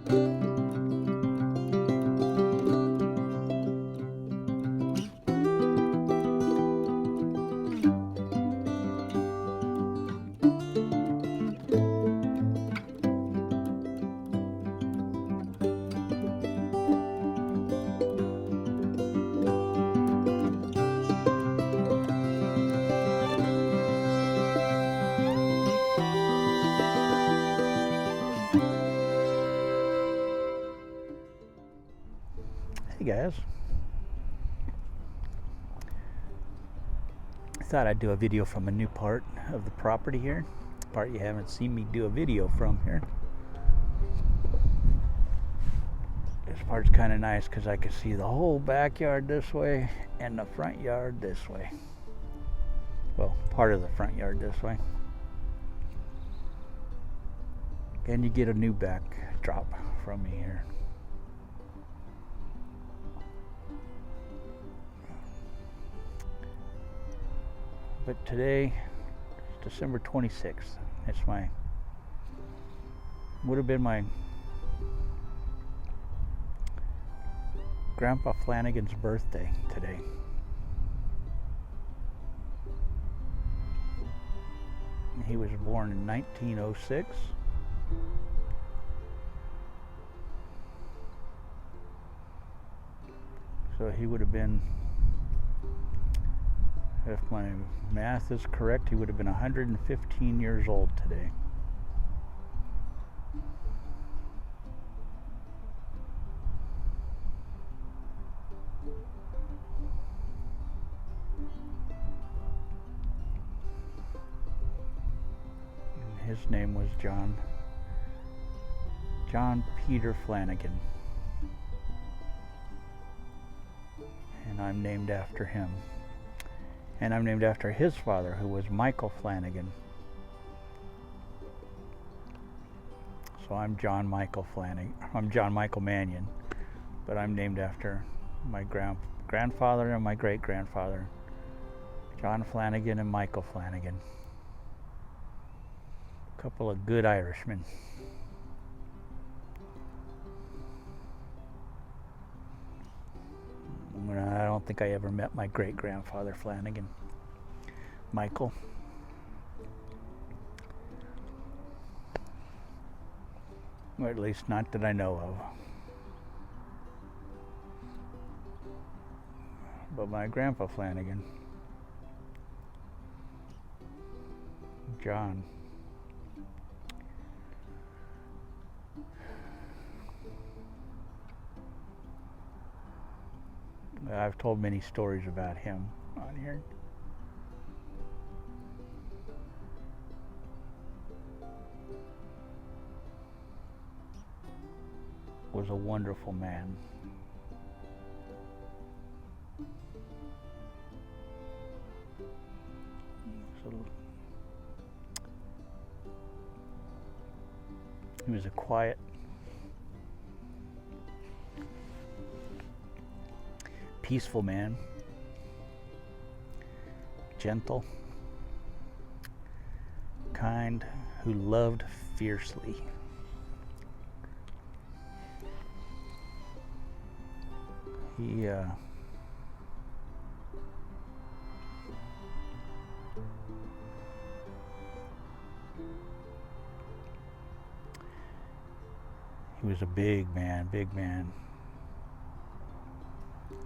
Hey guys, I thought I'd do a video from a new part of the property here, part you haven't seen me do a video from here. This part's kind of nice because I can see the whole backyard this way and the front yard this way. Well, part of the front yard this way. And you get a new backdrop from me here. But today, it's December 26th. It's would have been my Grandpa Flanigan's birthday today. He was born in 1906. So he would have been, if my math is correct, he would have been 115 years old today. And his name was John Peter Flanigan. And I'm named after him. And I'm named after his father, who was Michael Flanigan. So I'm John Michael Flanigan. I'm John Michael Mannion, but I'm named after my grandfather and my great-grandfather, John Flanigan and Michael Flanigan. A couple of good Irishmen. I don't think I ever met my great-grandfather Flanigan, Michael. Or at least not that I know of. But my Grandpa Flanigan, John. I've told many stories about him on here. Was a wonderful man. He was a quiet, peaceful man, gentle, kind, who loved fiercely. He was a big man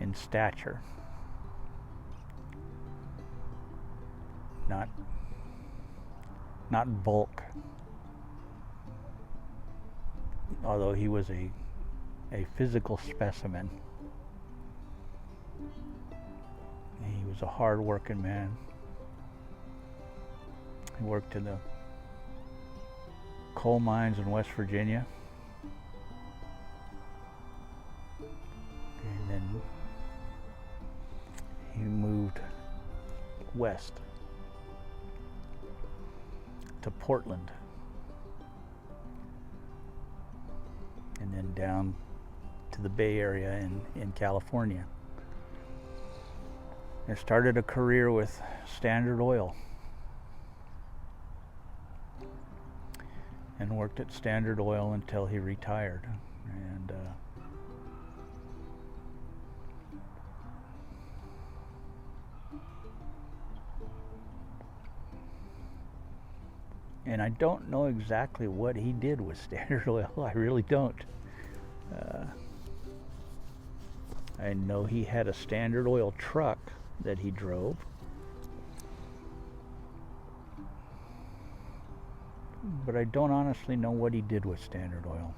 in stature, not bulk, although he was a physical specimen. He was a hard-working man. He worked in the coal mines in West Virginia. And then he moved west to Portland. And then down to the Bay Area in California. And started a career with Standard Oil. And worked at Standard Oil until he retired and I don't know exactly what he did with Standard Oil. I really don't. I know he had a Standard Oil truck that he drove. But I don't honestly know what he did with Standard Oil.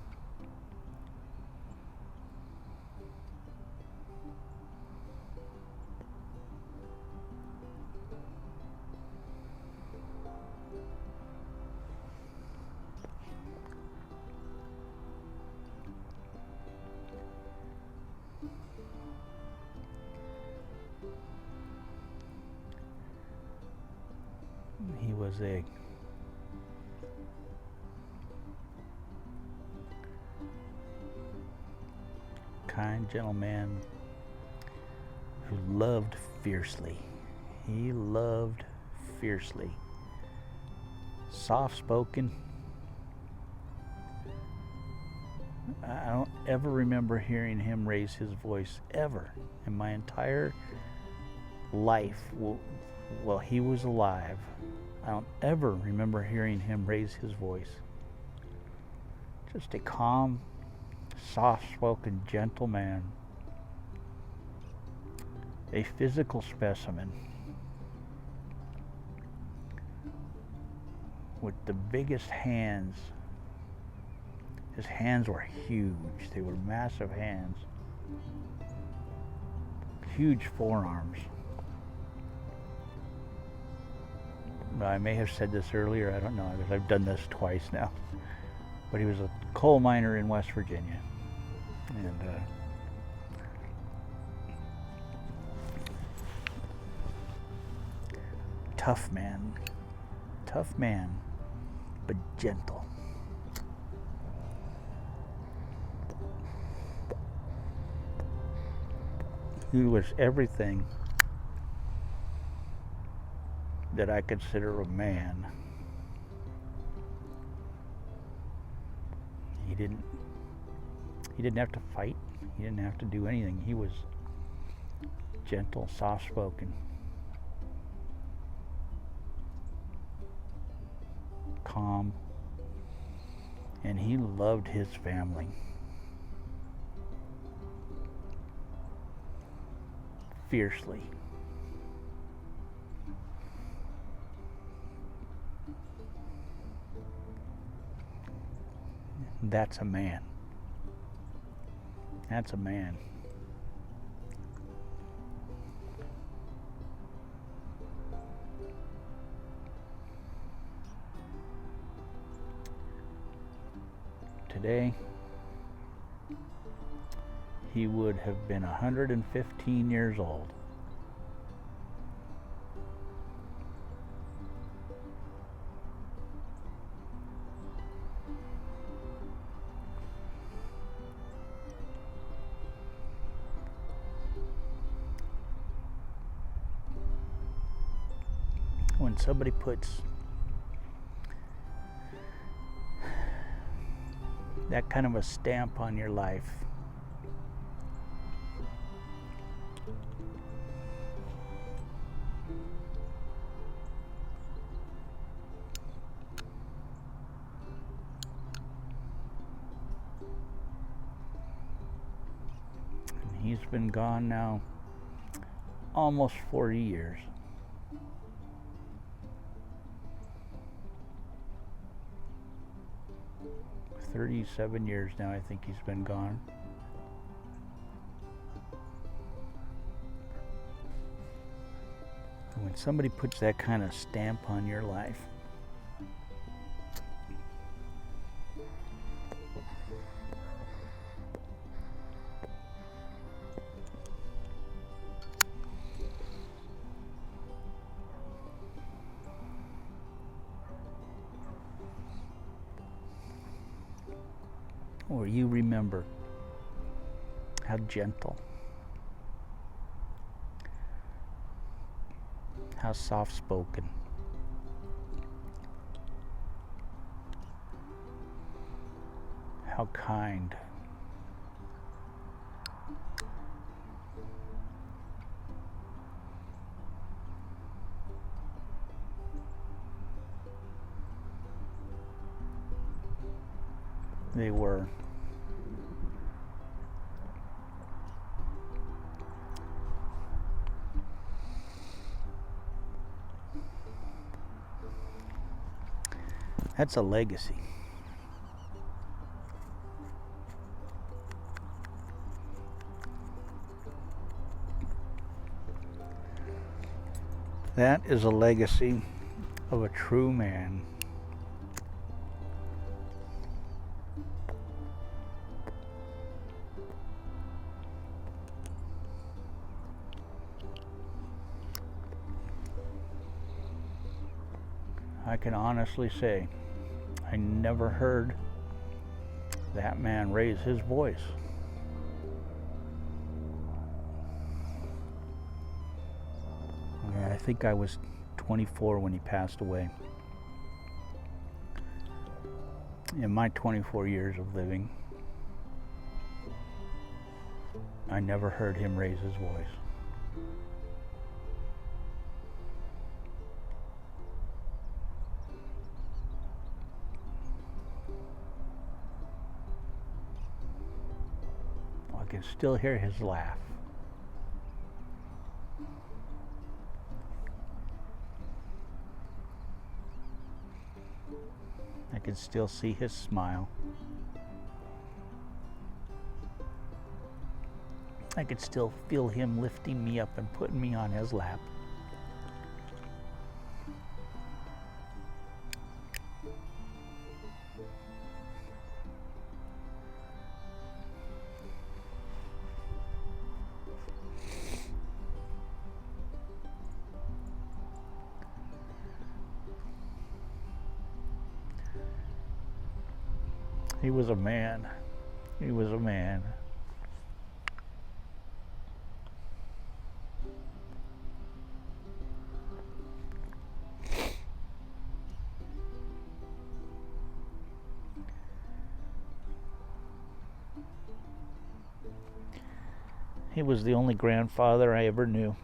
He was a kind gentleman who loved fiercely. He loved fiercely. Soft-spoken. I don't ever remember hearing him raise his voice ever in my entire life. While he was alive, I don't ever remember hearing him raise his voice. Just a calm, soft-spoken, gentle man. A physical specimen with the biggest hands. His hands were huge. They were massive hands. Huge forearms. I may have said this earlier, I don't know, because I've done this twice now. But he was a coal miner in West Virginia. And tough man, but gentle. He was everything that I consider a man. He didn't have to fight. He didn't have to do anything. He was gentle, soft-spoken, calm, and he loved his family. Fiercely. That's a man. That's a man. Today, he would have been 115 years old. When somebody puts that kind of a stamp on your life, and he's been gone now almost 40 years. 37 years now, I think he's been gone. When somebody puts that kind of stamp on your life, or you remember how gentle, how soft-spoken, how kind, They were. That's a legacy. That is a legacy of a true man. I can honestly say I never heard that man raise his voice. I think I was 24 when he passed away. In my 24 years of living, I never heard him raise his voice. I can still hear his laugh. I can still see his smile. I could still feel him lifting me up and putting me on his lap. He was a man. He was a man. He was the only grandfather I ever knew.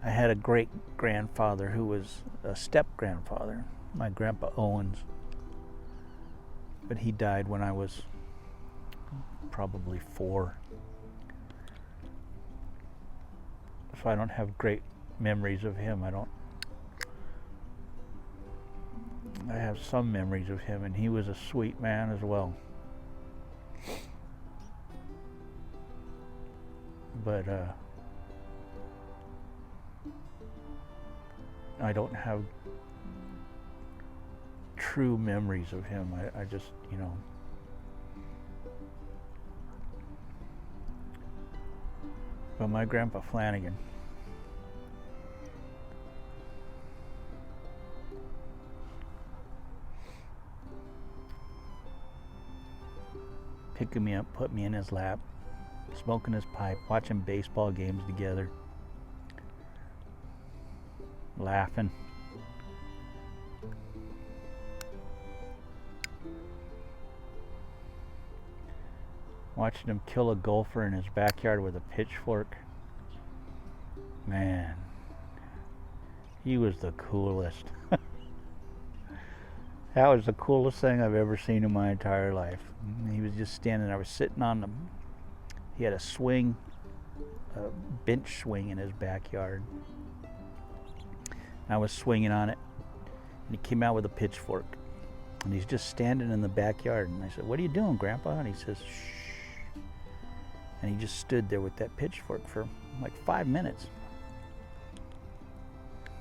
I had a great grandfather who was a step grandfather, my Grandpa Owens. But he died when I was probably 4. So I don't have great memories of him. I have some memories of him, and he was a sweet man as well. But I don't have true memories of him. I just, But my Grandpa Flanigan, picking me up, put me in his lap, smoking his pipe, watching baseball games together, laughing. Watching him kill a gopher in his backyard with a pitchfork. Man, he was the coolest. That was the coolest thing I've ever seen in my entire life. He was just standing there. I was sitting on the, he had a swing, a bench swing in his backyard. I was swinging on it, and he came out with a pitchfork. And he's just standing in the backyard. And I said, "What are you doing, Grandpa?" And he says, "Shh." And he just stood there with that pitchfork for like 5 minutes.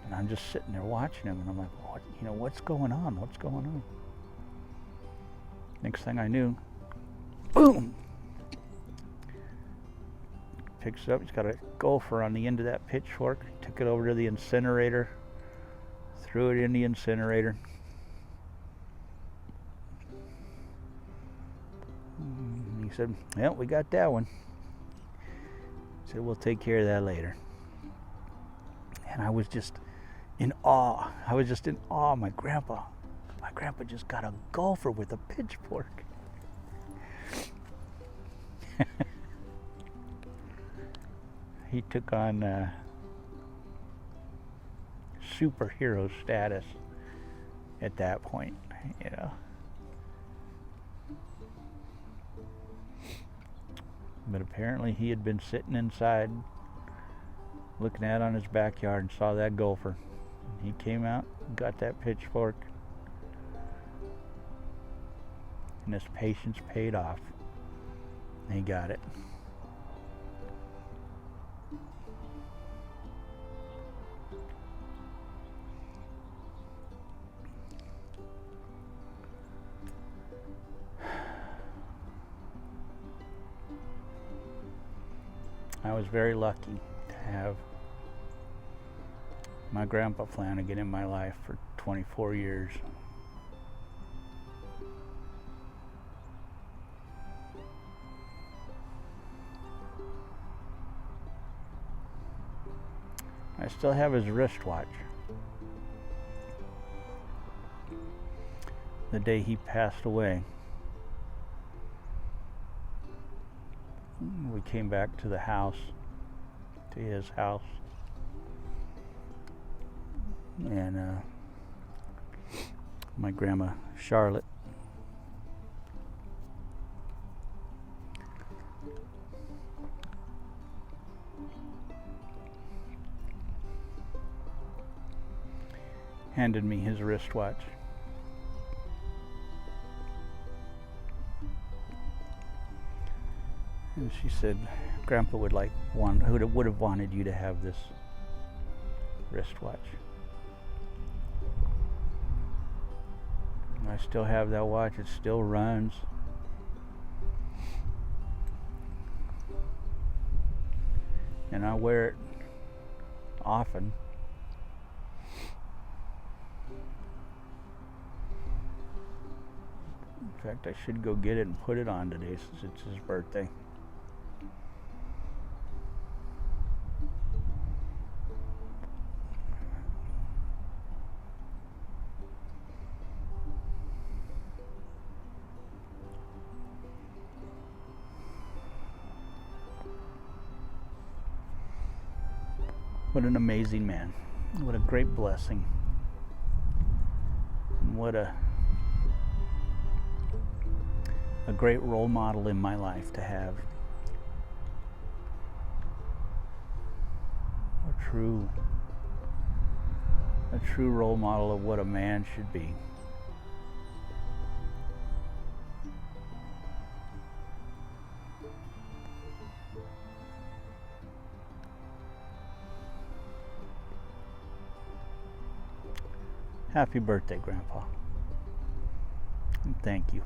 And I'm just sitting there watching him, and I'm like, what's going on? What's going on? Next thing I knew, boom! Picks it up, he's got a gopher on the end of that pitchfork, took it over to the incinerator, threw it in the incinerator. And he said, "Well, we got that one." He said, "We'll take care of that later." And I was just in awe. I was just in awe. My grandpa just got a gopher with a pitchfork. He took on superhero status at that point, you know. But apparently he had been sitting inside looking out on his backyard and saw that gopher. He came out, got that pitchfork, and his patience paid off. He got it. I was very lucky to have my Grandpa Flanigan in my life for 24 years. I still have his wristwatch. The day he passed away, we came back to the house, to his house, and my grandma Charlotte handed me his wristwatch. And she said, Grandpa would have wanted you to have this wristwatch. And I still have that watch. It still runs. And I wear it often. In fact, I should go get it and put it on today since it's his birthday. What an amazing man. What a great blessing. And what a great role model in my life to have. A true role model of what a man should be. Happy birthday, Grandpa. And thank you.